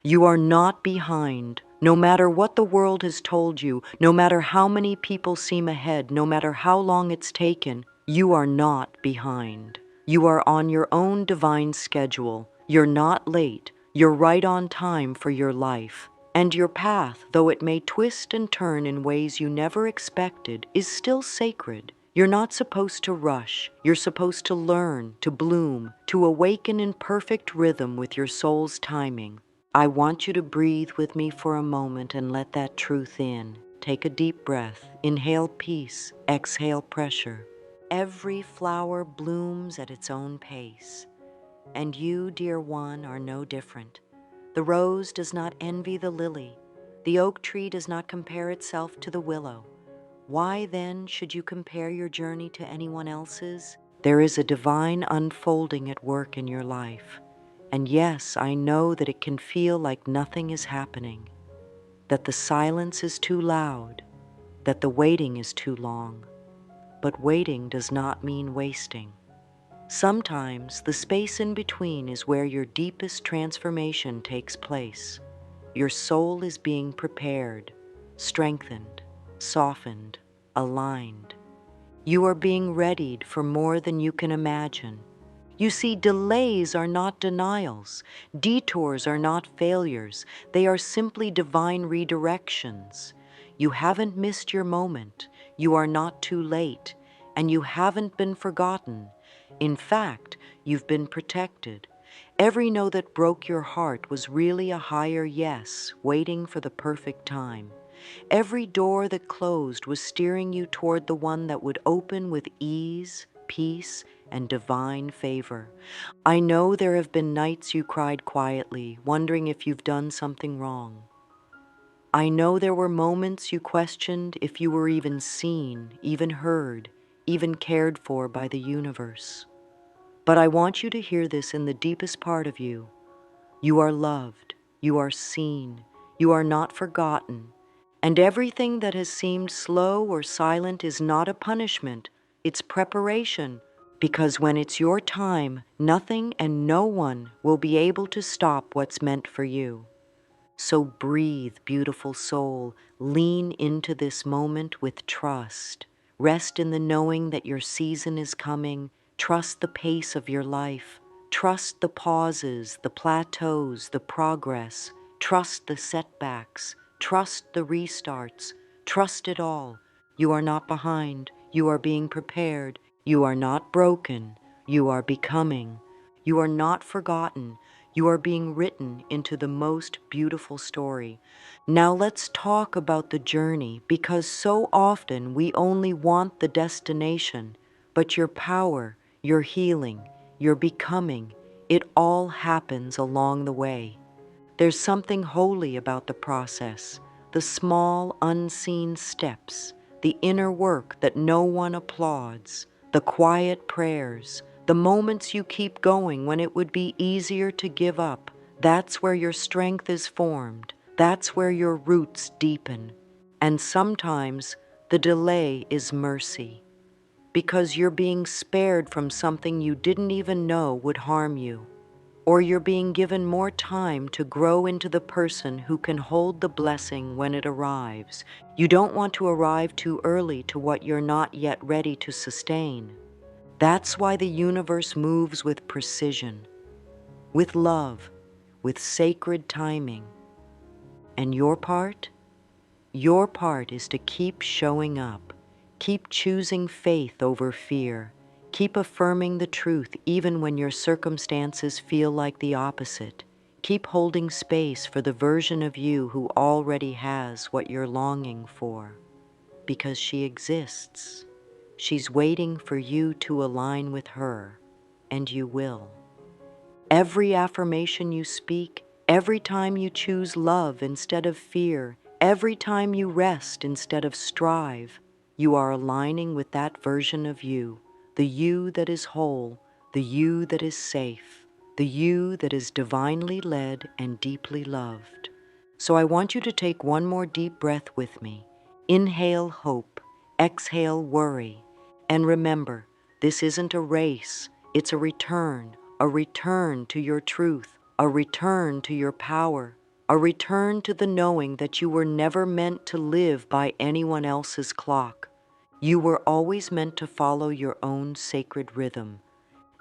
You are not behind. No matter what the world has told you, no matter how many people seem ahead, no matter how long it's taken, you are not behind. You are on your own divine schedule. You're not late. You're right on time for your life. And your path, though it may twist and turn in ways you never expected, is still sacred. You're not supposed to rush. You're supposed to learn, to bloom, to awaken in perfect rhythm with your soul's timing. I want you to breathe with me for a moment and let that truth in. Take a deep breath. Inhale peace. Exhale pressure. Every flower blooms at its own pace. And you, dear one, are no different. The rose does not envy the lily. The oak tree does not compare itself to the willow. Why then should you compare your journey to anyone else's? There is a divine unfolding at work in your life. And yes, I know that it can feel like nothing is happening, that the silence is too loud, that the waiting is too long. But waiting does not mean wasting. Sometimes the space in between is where your deepest transformation takes place. Your soul is being prepared, strengthened, softened, aligned. You are being readied for more than you can imagine. You see, delays are not denials. Detours are not failures. They are simply divine redirections. You haven't missed your moment. You are not too late. And you haven't been forgotten. In fact, you've been protected. Every no that broke your heart was really a higher yes, waiting for the perfect time. Every door that closed was steering you toward the one that would open with ease, peace, and divine favor. I know there have been nights you cried quietly, wondering if you've done something wrong. I know there were moments you questioned if you were even seen, even heard, even cared for by the universe. But I want you to hear this in the deepest part of you. You are loved, you are seen, you are not forgotten, and everything that has seemed slow or silent is not a punishment, it's preparation, because when it's your time, nothing and no one will be able to stop what's meant for you. So breathe, beautiful soul, lean into this moment with trust. Rest in the knowing that your season is coming. Trust the pace of your life. Trust the pauses, the plateaus, the progress. Trust the setbacks. Trust the restarts. Trust it all. You are not behind. You are being prepared. You are not broken. You are becoming. You are not forgotten. You are being written into the most beautiful story. Now let's talk about the journey, because so often we only want the destination, but your power, your healing, your becoming, it all happens along the way. There's something holy about the process, the small, unseen steps, the inner work that no one applauds, the quiet prayers, the moments you keep going when it would be easier to give up. That's where your strength is formed. That's where your roots deepen. And sometimes the delay is mercy, because you're being spared from something you didn't even know would harm you. Or you're being given more time to grow into the person who can hold the blessing when it arrives. You don't want to arrive too early to what you're not yet ready to sustain. That's why the universe moves with precision, with love, with sacred timing. And your part? Your part is to keep showing up, keep choosing faith over fear, keep affirming the truth even when your circumstances feel like the opposite. Keep holding space for the version of you who already has what you're longing for, because she exists. She's waiting for you to align with her, and you will. Every affirmation you speak, every time you choose love instead of fear, every time you rest instead of strive, you are aligning with that version of you, the you that is whole, the you that is safe, the you that is divinely led and deeply loved. So I want you to take one more deep breath with me. Inhale hope, exhale worry, and remember, this isn't a race, it's a return to your truth, a return to your power, a return to the knowing that you were never meant to live by anyone else's clock. You were always meant to follow your own sacred rhythm.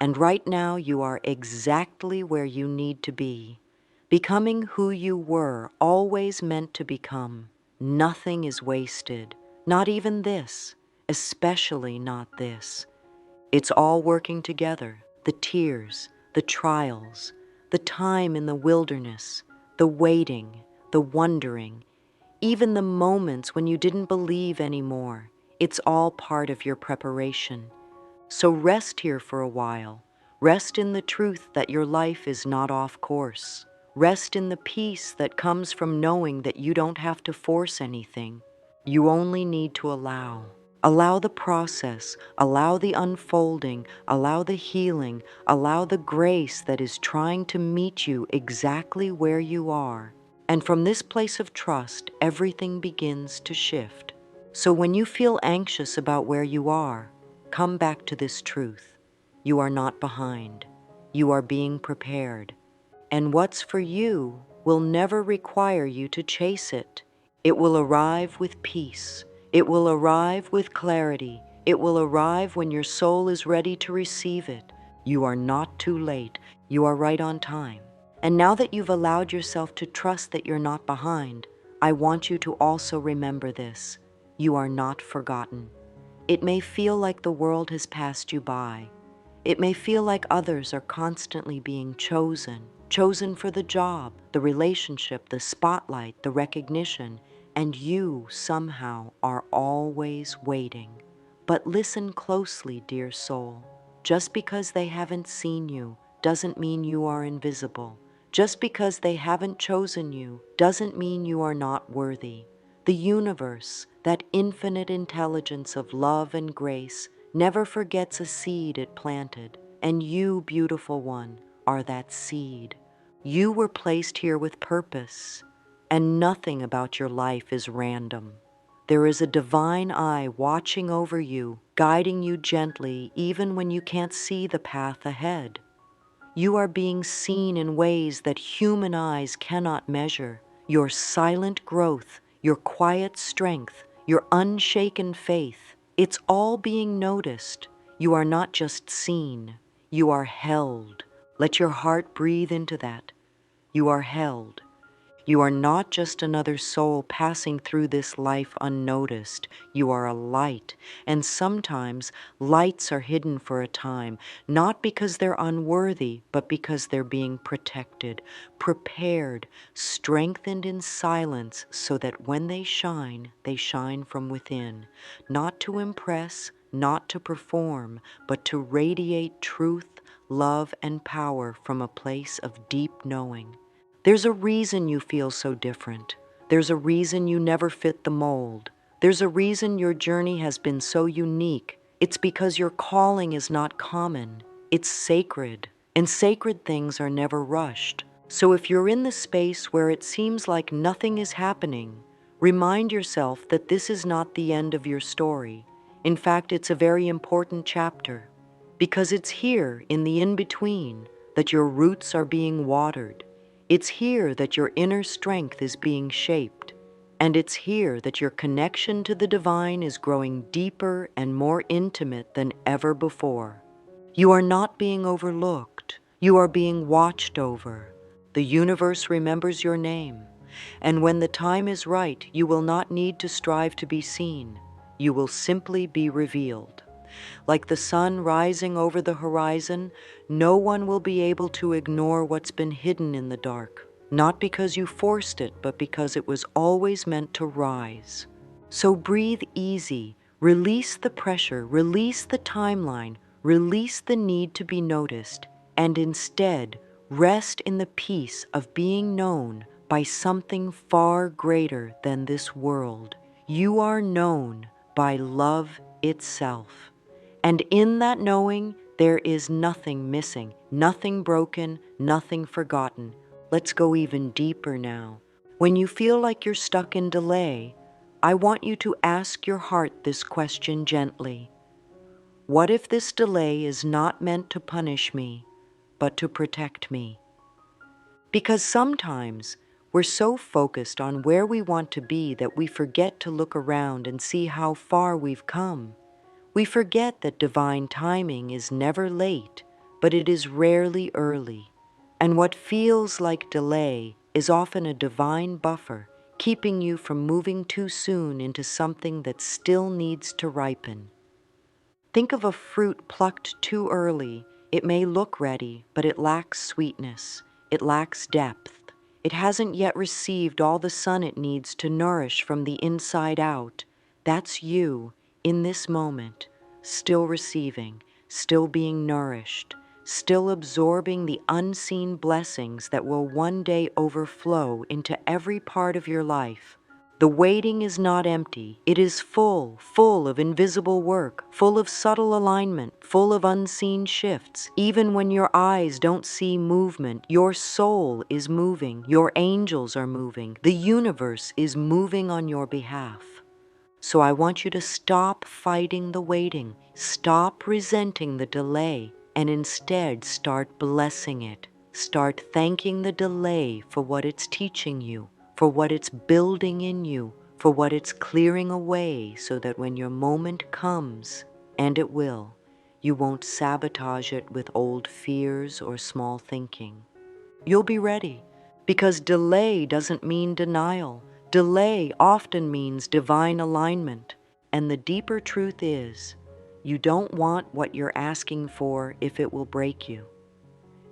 And right now you are exactly where you need to be, becoming who you were always meant to become. Nothing is wasted, not even this, especially not this. It's all working together, the tears, the trials, the time in the wilderness, the waiting, the wondering, even the moments when you didn't believe anymore. It's all part of your preparation. So rest here for a while. Rest in the truth that your life is not off course. Rest in the peace that comes from knowing that you don't have to force anything. You only need to allow. Allow the process, allow the unfolding, allow the healing, allow the grace that is trying to meet you exactly where you are. And from this place of trust, everything begins to shift. So when you feel anxious about where you are, come back to this truth. You are not behind. You are being prepared. And what's for you will never require you to chase it. It will arrive with peace. It will arrive with clarity. It will arrive when your soul is ready to receive it. You are not too late. You are right on time. And now that you've allowed yourself to trust that you're not behind, I want you to also remember this. You are not forgotten. It may feel like the world has passed you by. It may feel like others are constantly being chosen for the job, the relationship, the spotlight, the recognition, and you somehow are always waiting. But listen closely, dear soul. Just because they haven't seen you doesn't mean you are invisible. Just because they haven't chosen you doesn't mean you are not worthy. The universe, that infinite intelligence of love and grace, never forgets a seed it planted, and you, beautiful one, are that seed. You were placed here with purpose, and nothing about your life is random. There is a divine eye watching over you, guiding you gently even when you can't see the path ahead. You are being seen in ways that human eyes cannot measure. Your silent growth, your quiet strength, your unshaken faith, it's all being noticed. You are not just seen, you are held. Let your heart breathe into that. You are held. You are not just another soul passing through this life unnoticed. You are a light, and sometimes lights are hidden for a time, not because they're unworthy, but because they're being protected, prepared, strengthened in silence so that when they shine from within, not to impress, not to perform, but to radiate truth, love, and power from a place of deep knowing. There's a reason you feel so different. There's a reason you never fit the mold. There's a reason your journey has been so unique. It's because your calling is not common. It's sacred, and sacred things are never rushed. So if you're in the space where it seems like nothing is happening, remind yourself that this is not the end of your story. In fact, it's a very important chapter, because it's here in the in-between that your roots are being watered. It's here that your inner strength is being shaped, and it's here that your connection to the divine is growing deeper and more intimate than ever before. You are not being overlooked. You are being watched over. The universe remembers your name, and when the time is right, you will not need to strive to be seen. You will simply be revealed. Like the sun rising over the horizon, no one will be able to ignore what's been hidden in the dark, not because you forced it, but because it was always meant to rise. So breathe easy, release the pressure, release the timeline, release the need to be noticed, and instead rest in the peace of being known by something far greater than this world. You are known by love itself. And in that knowing, there is nothing missing, nothing broken, nothing forgotten. Let's go even deeper now. When you feel like you're stuck in delay, I want you to ask your heart this question gently. What if this delay is not meant to punish me, but to protect me? Because sometimes We're so focused on where we want to be that we forget to look around and see how far we've come. We forget that divine timing is never late, but it is rarely early. And what feels like delay is often a divine buffer, keeping you from moving too soon into something that still needs to ripen. Think of a fruit plucked too early. It may look ready, but it lacks sweetness. It lacks depth. It hasn't yet received all the sun it needs to nourish from the inside out. That's you, in this moment, still receiving, still being nourished, still absorbing the unseen blessings that will one day overflow into every part of your life. The waiting is not empty. It is full, full of invisible work, full of subtle alignment, full of unseen shifts. Even when your eyes don't see movement, your soul is moving, your angels are moving, the universe is moving on your behalf. So I want you to stop fighting the waiting, stop resenting the delay, and instead start blessing it. Start thanking the delay for what it's teaching you, for what it's building in you, for what it's clearing away so that when your moment comes, and it will, you won't sabotage it with old fears or small thinking. You'll be ready, because delay doesn't mean denial. Delay often means divine alignment. And the deeper truth is, you don't want what you're asking for if it will break you.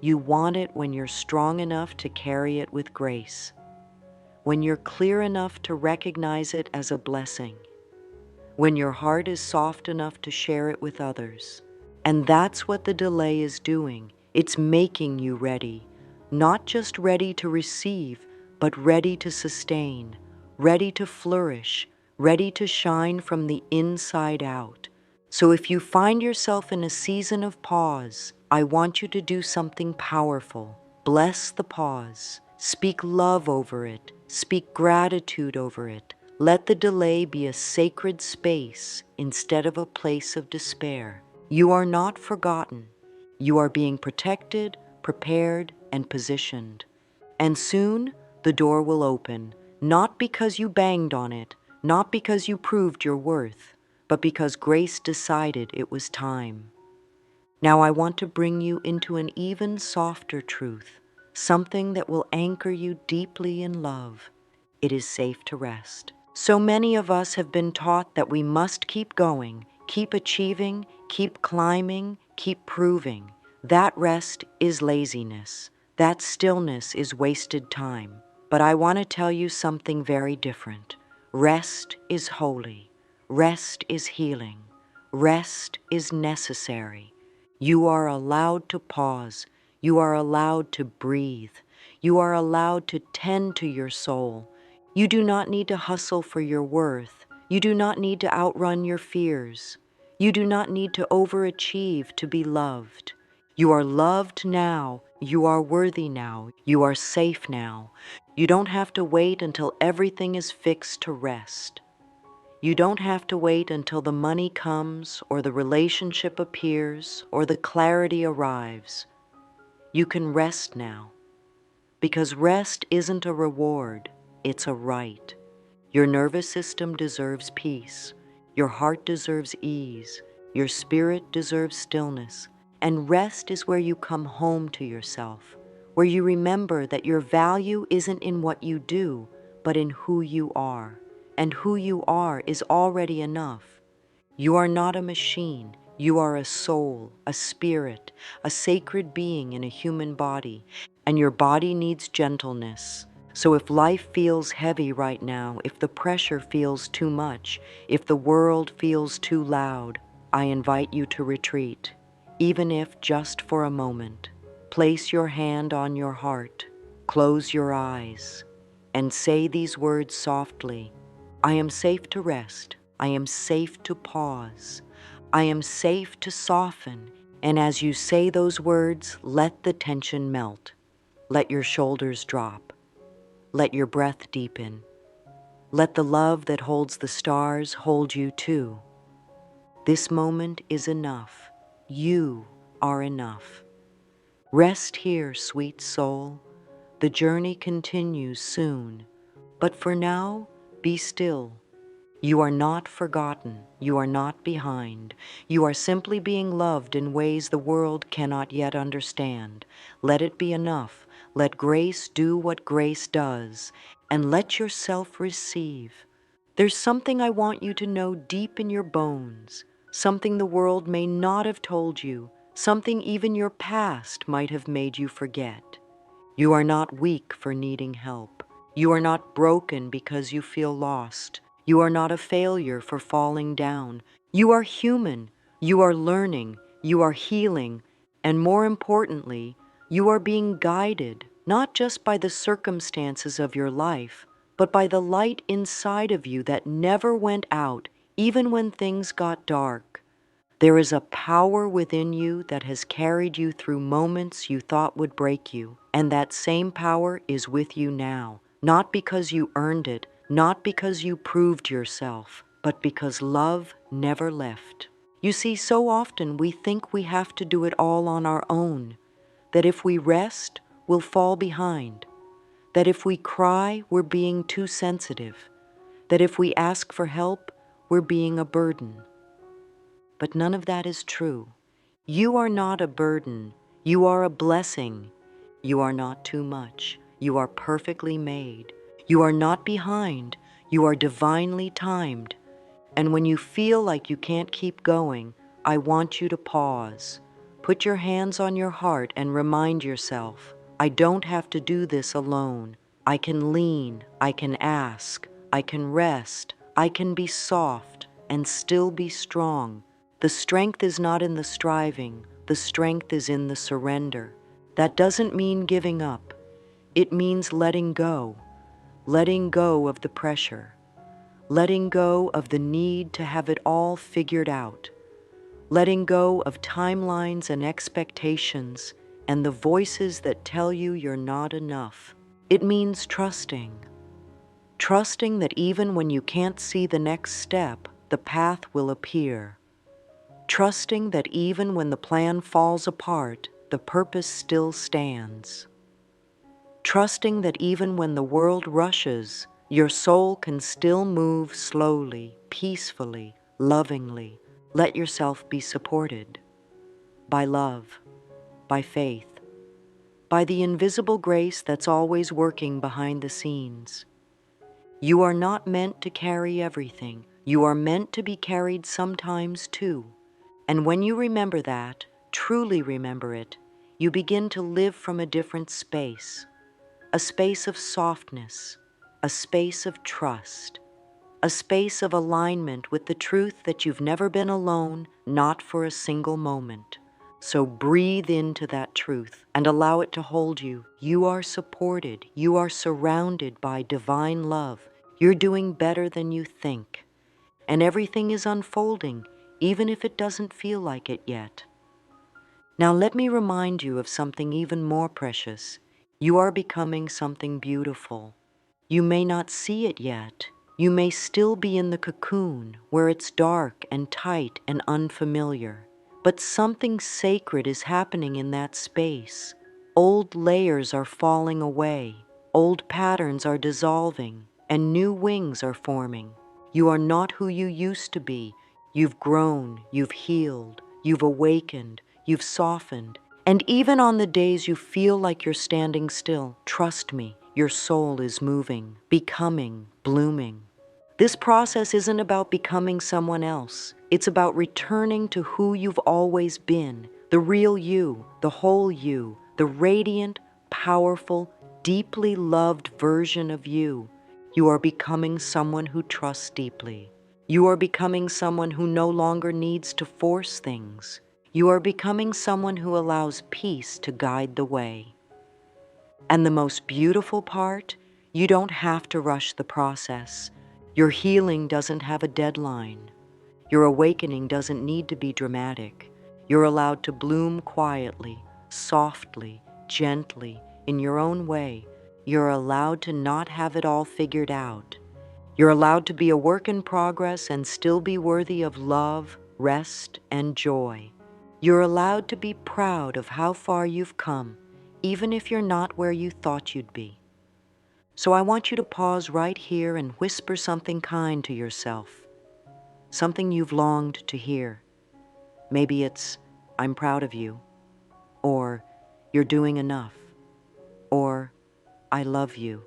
You want it when you're strong enough to carry it with grace, when you're clear enough to recognize it as a blessing, when your heart is soft enough to share it with others. And that's what the delay is doing. It's making you ready, not just ready to receive, but ready to sustain, ready to flourish, ready to shine from the inside out. So if you find yourself in a season of pause, I want you to do something powerful. Bless the pause. Speak love over it. Speak gratitude over it. Let the delay be a sacred space instead of a place of despair. You are not forgotten. You are being protected, prepared, and positioned. And soon the door will open, not because you banged on it, not because you proved your worth, but because grace decided it was time. Now I want to bring you into an even softer truth, something that will anchor you deeply in love. It is safe to rest. So many of us have been taught that we must keep going, keep achieving, keep climbing, keep proving. That rest is laziness. That stillness is wasted time. But I want to tell you something very different. Rest is holy. Rest is healing. Rest is necessary. You are allowed to pause. You are allowed to breathe. You are allowed to tend to your soul. You do not need to hustle for your worth. You do not need to outrun your fears. You do not need to overachieve to be loved. You are loved now. You are worthy now. You are safe now. You don't have to wait until everything is fixed to rest. You don't have to wait until the money comes or the relationship appears or the clarity arrives. You can rest now, because rest isn't a reward, it's a right. Your nervous system deserves peace. Your heart deserves ease. Your spirit deserves stillness. And rest is where you come home to yourself, where you remember that your value isn't in what you do, but in who you are. And who you are is already enough. You are not a machine. You are a soul, a spirit, a sacred being in a human body, and your body needs gentleness. So if life feels heavy right now, if the pressure feels too much, if the world feels too loud, I invite you to retreat, even if just for a moment. Place your hand on your heart, close your eyes, and say these words softly. I am safe to rest. I am safe to pause. I am safe to soften. And as you say those words, let the tension melt. Let your shoulders drop. Let your breath deepen. Let the love that holds the stars hold you too. This moment is enough. You are enough. Rest here, sweet soul. The journey continues soon. But for now, be still. You are not forgotten. You are not behind. You are simply being loved in ways the world cannot yet understand. Let it be enough. Let grace do what grace does, and let yourself receive. There's something I want you to know deep in your bones, something the world may not have told you, something even your past might have made you forget. You are not weak for needing help. You are not broken because you feel lost. You are not a failure for falling down. You are human. You are learning. You are healing. And more importantly, you are being guided, not just by the circumstances of your life, but by the light inside of you that never went out, even when things got dark. There is a power within you that has carried you through moments you thought would break you, and that same power is with you now, not because you earned it, not because you proved yourself, but because love never left. You see, so often we think we have to do it all on our own, that if we rest, we'll fall behind, that if we cry, we're being too sensitive, that if we ask for help, we're being a burden. But none of that is true. You are not a burden. You are a blessing. You are not too much. You are perfectly made. You are not behind. You are divinely timed. And when you feel like you can't keep going, I want you to pause. Put your hands on your heart and remind yourself, I don't have to do this alone. I can lean, I can ask, I can rest, I can be soft and still be strong. The strength is not in the striving, the strength is in the surrender. That doesn't mean giving up. It means letting go of the pressure, letting go of the need to have it all figured out, letting go of timelines and expectations and the voices that tell you you're not enough. It means trusting that even when you can't see the next step, the path will appear. Trusting that even when the plan falls apart, the purpose still stands. Trusting that even when the world rushes, your soul can still move slowly, peacefully, lovingly. Let yourself be supported by love, by faith, by the invisible grace that's always working behind the scenes. You are not meant to carry everything. You are meant to be carried sometimes too. And when you remember that, truly remember it, you begin to live from a different space. A space of softness, a space of trust, a space of alignment with the truth that you've never been alone, not for a single moment. So breathe into that truth and allow it to hold you. You are supported. You are surrounded by divine love. You're doing better than you think. And everything is unfolding, even if it doesn't feel like it yet. Now let me remind you of something even more precious. You are becoming something beautiful. You may not see it yet. You may still be in the cocoon where it's dark and tight and unfamiliar. But something sacred is happening in that space. Old layers are falling away. Old patterns are dissolving, and new wings are forming. You are not who you used to be. You've grown, you've healed, you've awakened, you've softened. And even on the days you feel like you're standing still, trust me, your soul is moving, becoming, blooming. This process isn't about becoming someone else. It's about returning to who you've always been, the real you, the whole you, the radiant, powerful, deeply loved version of you. You are becoming someone who trusts deeply. You are becoming someone who no longer needs to force things. You are becoming someone who allows peace to guide the way. And the most beautiful part, you don't have to rush the process. Your healing doesn't have a deadline. Your awakening doesn't need to be dramatic. You're allowed to bloom quietly, softly, gently, in your own way. You're allowed to not have it all figured out. You're allowed to be a work in progress and still be worthy of love, rest, and joy. You're allowed to be proud of how far you've come, even if you're not where you thought you'd be. So I want you to pause right here and whisper something kind to yourself, something you've longed to hear. Maybe it's, "I'm proud of you," or "You're doing enough," or "I love you."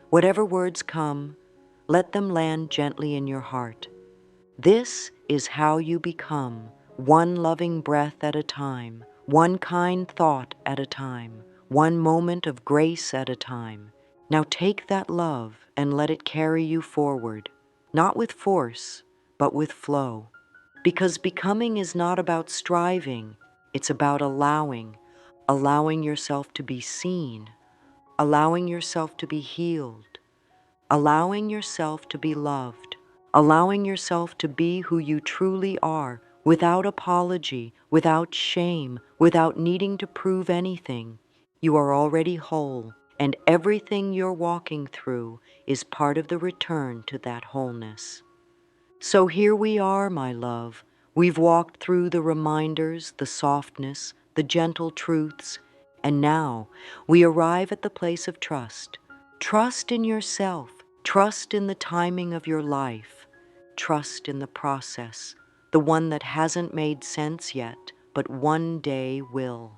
Whatever words come, let them land gently in your heart. This is how you become, one loving breath at a time, one kind thought at a time, one moment of grace at a time. Now take that love and let it carry you forward, not with force, but with flow. Because becoming is not about striving, it's about allowing yourself to be seen, allowing yourself to be healed, allowing yourself to be loved, allowing yourself to be who you truly are, without apology, without shame, without needing to prove anything. You are already whole, and everything you're walking through is part of the return to that wholeness. So here we are, my love. We've walked through the reminders, the softness, the gentle truths, and now we arrive at the place of trust. Trust in yourself, trust in the timing of your life, trust in the process, the one that hasn't made sense yet, but one day will.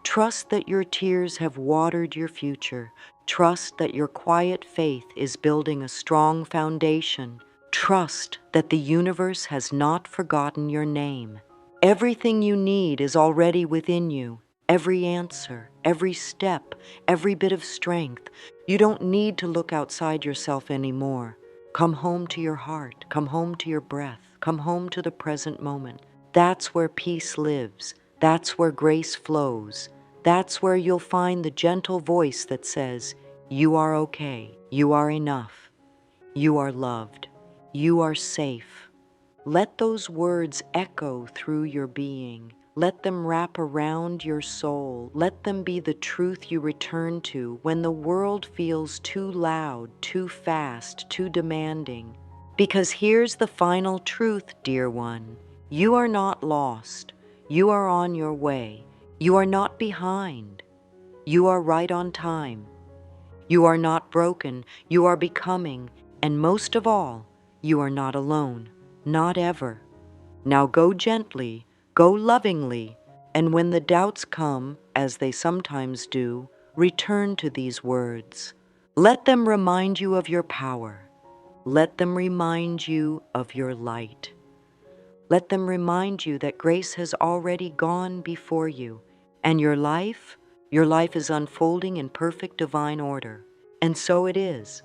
Trust that your tears have watered your future. Trust that your quiet faith is building a strong foundation. Trust that the universe has not forgotten your name. Everything you need is already within you. Every answer, every step, every bit of strength. You don't need to look outside yourself anymore. Come home to your heart. Come home to your breath. Come home to the present moment. That's where peace lives. That's where grace flows. That's where you'll find the gentle voice that says, "You are okay. You are enough. You are loved. You are safe." Let those words echo through your being. Let them wrap around your soul. Let them be the truth you return to when the world feels too loud, too fast, too demanding. Because here's the final truth, dear one. You are not lost. You are on your way. You are not behind. You are right on time. You are not broken, you are becoming, and most of all, you are not alone, not ever. Now go gently, go lovingly, and when the doubts come, as they sometimes do, return to these words. Let them remind you of your power. Let them remind you of your light. Let them remind you that grace has already gone before you, and your life is unfolding in perfect divine order. And so it is.